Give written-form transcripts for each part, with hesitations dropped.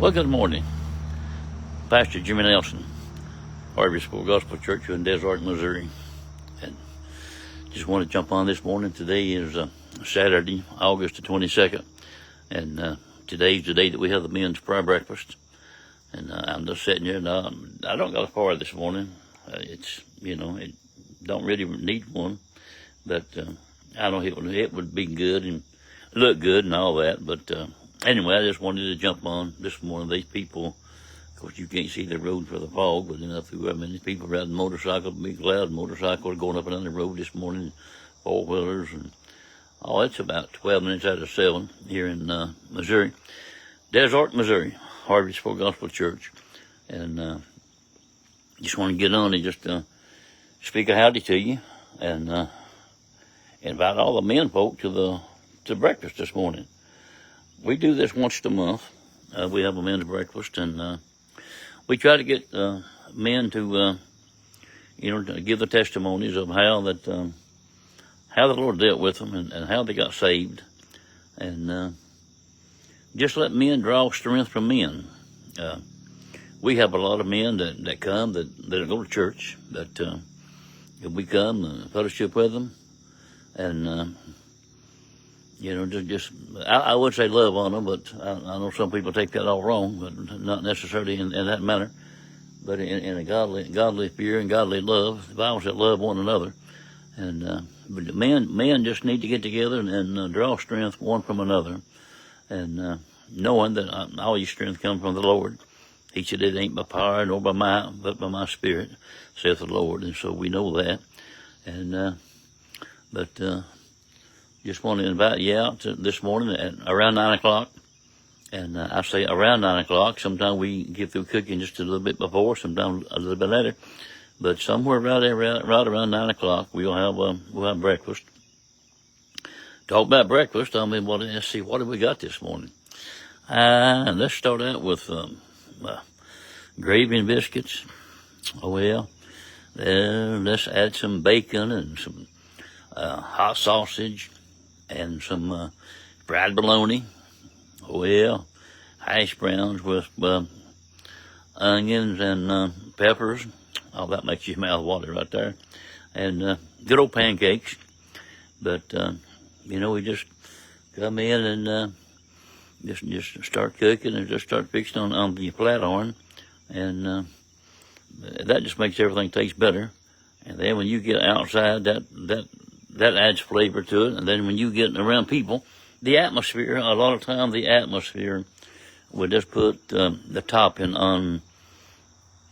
Well, good morning. Pastor Jimmy Nelson, Harvestville Gospel Church in Des Arc, Missouri. And just want to jump on this morning. Today is Saturday, August the 22nd. And today's the day that we have the men's prayer breakfast. And I'm just sitting here now. I don't got a fire this morning. It don't really need one. But I know it would be good and look good and all that. But anyway, I just wanted to jump on this morning. These people, of course, you can't see the road for the fog, but these people riding motorcycles, big loud motorcycles going up and down the road this morning, four-wheelers, and it's about 12 minutes out of 7 here in Missouri. Des Arc, Missouri, Harvestville Gospel Church. And just want to get on and just speak a howdy to you and invite all the men folk to breakfast this morning. We do this once a month. We have a men's breakfast, and we try to get men to give the testimonies of how the Lord dealt with them and how they got saved, and just let men draw strength from men. We have a lot of men that come that don't go to church, but we come and fellowship with them, and I would say love on them, but I know some people take that all wrong, but not necessarily in that manner, but in a godly fear and godly love. The Bible said love one another, and but men just need to get together and draw strength one from another, and knowing that all your strength comes from the Lord. He said, "It ain't by power nor by might, but by my Spirit," saith the Lord, and so we know that, and just want to invite you out this morning at around 9 o'clock. And I say around 9 o'clock. Sometimes we get through cooking just a little bit before, sometimes a little bit later. But somewhere right around 9 o'clock, we'll have breakfast. Talk about breakfast. Let's see, what have we got this morning? Let's start out with gravy and biscuits. Let's add some bacon and some hot sausage and some fried bologna. Hash browns with onions and peppers. Oh, that makes your mouth water right there. And good old pancakes. But we just come in and just start cooking and just start fixing on the flat iron, and that just makes everything taste better. And then when you get outside, that adds flavor to it. And then when you get around people, the atmosphere, a lot of time the atmosphere will just put the topping on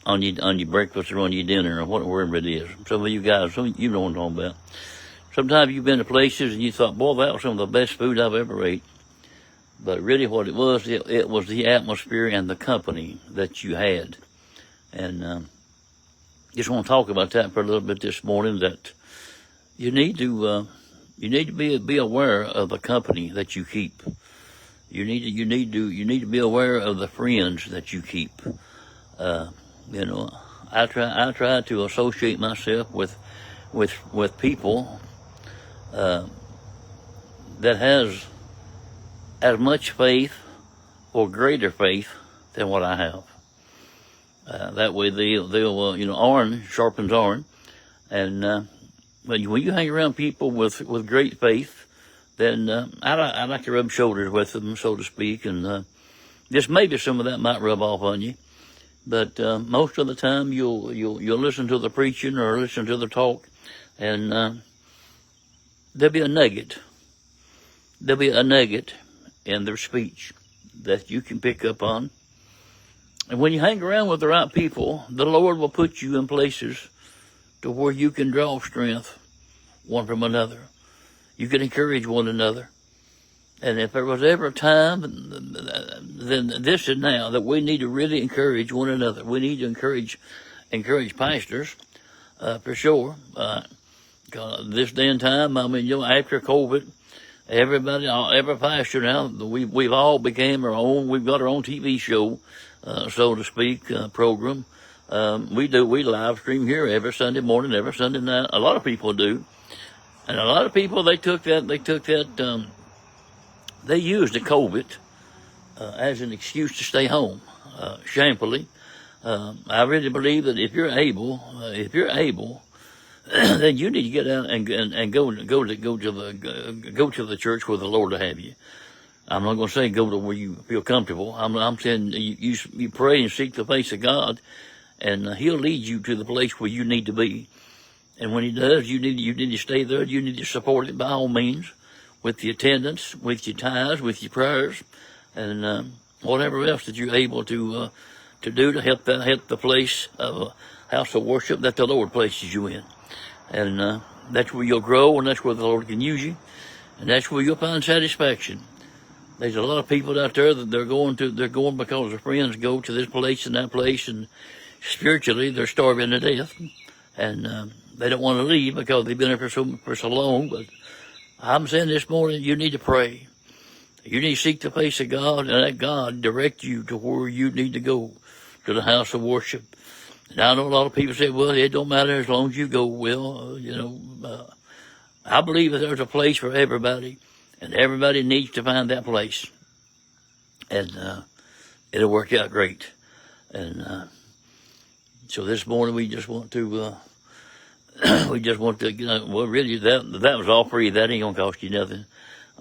your breakfast or on your dinner or whatever it is. Some of you guys, you know what I'm talking about. Sometimes you've been to places and you thought, boy, that was some of the best food I've ever ate. But really what it was the atmosphere and the company that you had. And just want to talk about that for a little bit this morning, that you need to be aware of the company that you keep. You need to be aware of the friends that you keep. I try to associate myself with people that has as much faith or greater faith than what I have. That way they'll iron sharpens iron, and but when you hang around people with great faith, then I like to rub shoulders with them, so to speak, and just maybe some of that might rub off on you. But most of the time, you'll listen to the preaching or listen to the talk, and there'll be a nugget. There'll be a nugget in their speech that you can pick up on. And when you hang around with the right people, the Lord will put you in places to where you can draw strength one from another. You can encourage one another. And if there was ever a time, then this is now, that we need to really encourage one another. We need to encourage pastors, for sure. This day and time, after COVID, every pastor now, we've all became our own. We've got our own TV show, so to speak, program. We live stream here every Sunday morning, every Sunday night. A lot of people do. And a lot of people, they used the COVID as an excuse to stay home. Shamefully, I really believe that if you're able, then you need to get out and go to the church where the Lord will have you. I'm not going to say go to where you feel comfortable. I'm saying you pray and seek the face of God, and He'll lead you to the place where you need to be. And when He does, you need to stay there. You need to support it by all means, with your attendance, with your tithes, with your prayers, and whatever else that you're able to do to help the place of house of worship that the Lord places you in. And that's where you'll grow, and that's where the Lord can use you, and that's where you'll find satisfaction. There's a lot of people out there that they're going because their friends go to this place and that place, and spiritually they're starving to death, and they don't want to leave because they've been there for so long. But I'm saying this morning, you need to pray. You need to seek the face of God, and let God direct you to where you need to go, to the house of worship. And I know a lot of people say, well, it don't matter as long as you go. Well, I believe that there's a place for everybody, and everybody needs to find that place. And it'll work out great. And so this morning we just want to, well, really, that was all free. That ain't going to cost you nothing.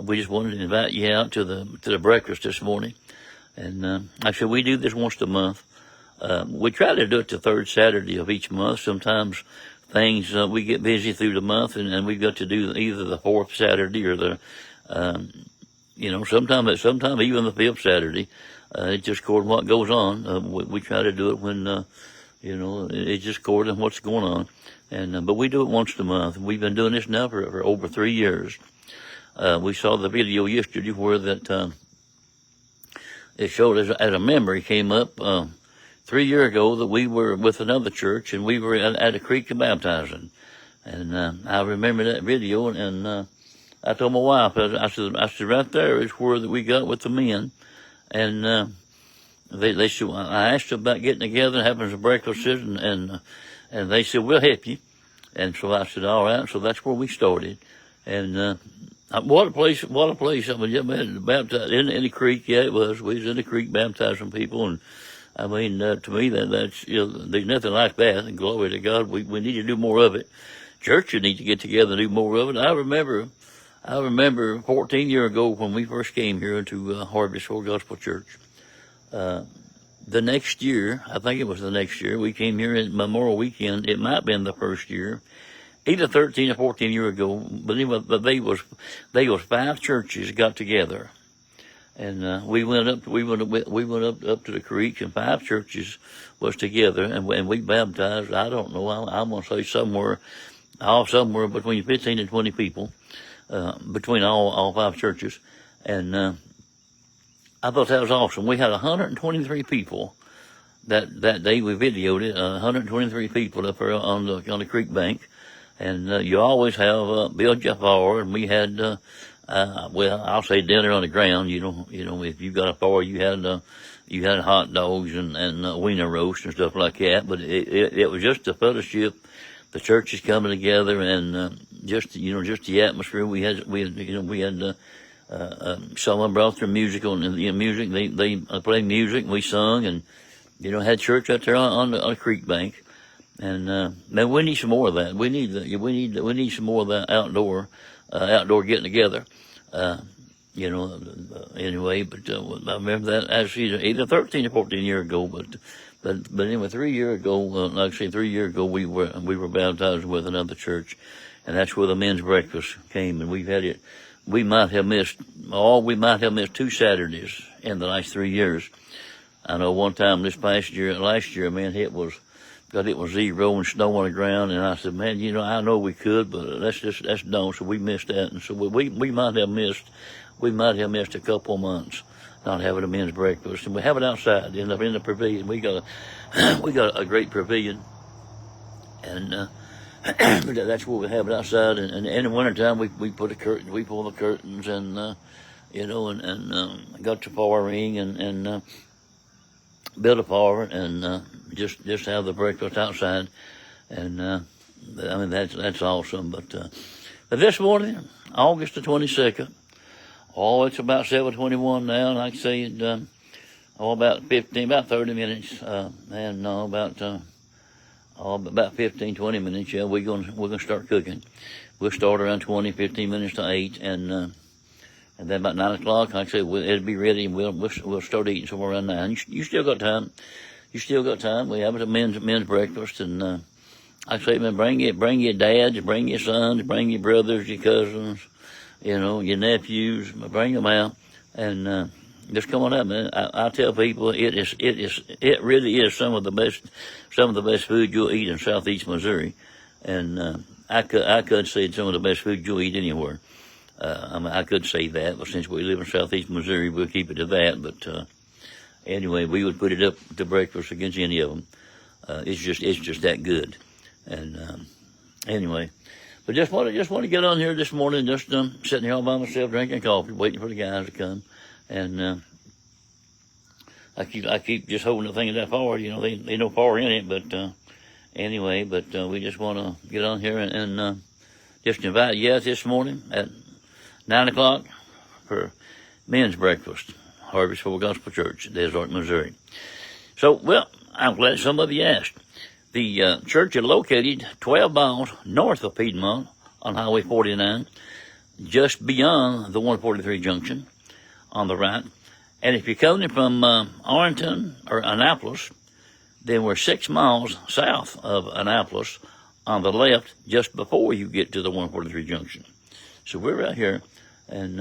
We just wanted to invite you out to the breakfast this morning. And like I said, we do this once a month. We try to do it the third Saturday of each month. Sometimes things, we get busy through the month, and we've got to do either the fourth Saturday or the, sometimes even the fifth Saturday. It's just according to what goes on. We try to do it when, it's just according to what's going on. And, but we do it once a month. We've been doing this now for over 3 years. We saw the video yesterday where that, it showed as a memory came up, 3 years ago that we were with another church, and we were at a creek baptizing. And, I remember that video, and, I told my wife, I said, right there is where that we got with the men. And, they said, I asked them about getting together and having some breakfast, and they said, we'll help you. And so I said, all right. So that's where we started. And, what a place. I mean, baptized in the creek. Yeah, it was. We was in the creek baptizing people. And I mean, to me, that's, there's nothing like that. And glory to God. We need to do more of it. Churches need to get together and do more of it. I remember 14 years ago when we first came here into Harvestville Gospel Church. The next year, I think it was the next year, we came here in Memorial Weekend. It might have been the first year, either 13 or 14 years ago. But anyway, they was 5 churches got together, and we went up to the creek, and 5 churches was together, and we baptized. I don't know. I'm gonna say somewhere between 15 and 20 people. Between all 5 churches. And I thought that was awesome. We had 123 people that day. We videoed it, 123 people up there on the creek bank. And you always have Bill Jafar, and we had I'll say dinner on the ground. If you got a fire, you had hot dogs and wiener roast and stuff like that. But it was just a fellowship, the churches coming together, and just the atmosphere. We had someone brought their music on the music. They played music, and we sung, and had church out there on the creek bank. And man, we need some more of that. We need some more of that outdoor getting together. Anyway, but I remember that actually either 13 or 14 years ago, but anyway, 3 years ago, we were baptized with another church, and that's where the men's breakfast came. And we've had it. We might have missed 2 Saturdays in the last 3 years. I know one time last year, man, it was 0 and snow on the ground, and I said, man, I know we could, but that's done. So we missed that, and so we might have missed a couple of months not having a men's breakfast, and we have it outside in the pavilion. We got a great pavilion, and that's where we have it outside. And in the wintertime, we pull the curtains, and got the fire ring, and build a fire, and just have the breakfast outside. And I mean, that's awesome. But this morning, August the 22nd, Oh, it's about 7:21 now. Like I say, about 30 minutes, and about 15, 20 minutes. Yeah, we're gonna start cooking. We'll start around 20, 15 minutes to 8, and then about 9 o'clock, like I said, it'll be ready, and we'll start eating somewhere around 9. You still got time. You still got time. We have a men's breakfast, and like I say, man, bring your dads, bring your sons, bring your brothers, your cousins, your nephews, bring them out, and just come on up, man. I tell people it really is some of the best food you'll eat in Southeast Missouri, and I could say it's some of the best food you'll eat anywhere. I could say that, but since we live in Southeast Missouri, we'll keep it to that. But anyway, we would put it up to breakfast against any of them. It's just that good. And anyway, but just want to get on here this morning, just sitting here all by myself drinking coffee, waiting for the guys to come. And I keep just holding the thing that forward. They no power in it, but anyway, we just want to get on here and just invite you out this morning at 9 o'clock for men's breakfast, Harvestville Gospel Church, Desert, Missouri. So, well, I'm glad some of you asked. The church is located 12 miles north of Piedmont on Highway 49, just beyond the 143 junction on the right. And if you're coming from Arlington or Annapolis, then we're 6 miles south of Annapolis on the left, just before you get to the 143 junction. So we're right here. And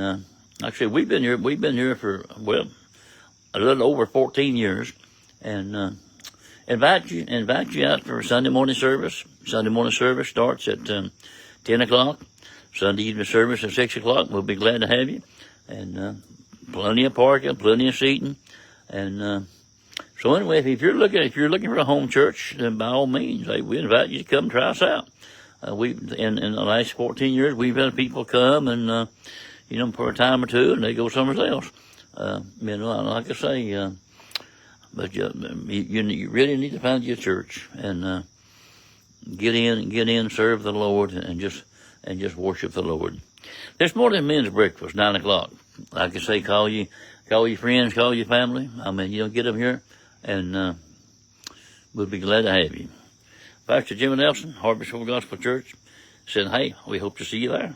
like I said, we've been here for, well, a little over 14 years, and invite you out for Sunday morning service. Sunday morning service starts at 10 o'clock. Sunday evening service at 6 o'clock. We'll be glad to have you, and plenty of parking, plenty of seating, and so anyway, if you're looking for a home church, then by all means, we invite you to come try us out. In the last 14 years, we've had people come and for a time or two, and they go somewhere else. Like I say, but you really need to find your church and get in, serve the Lord, and just worship the Lord. This morning, men's breakfast, 9 o'clock. Like I say, call your friends, call your family. Get them here, and we'll be glad to have you. Pastor Jimmy Nelson, Harvestville Gospel Church, said, hey, we hope to see you there.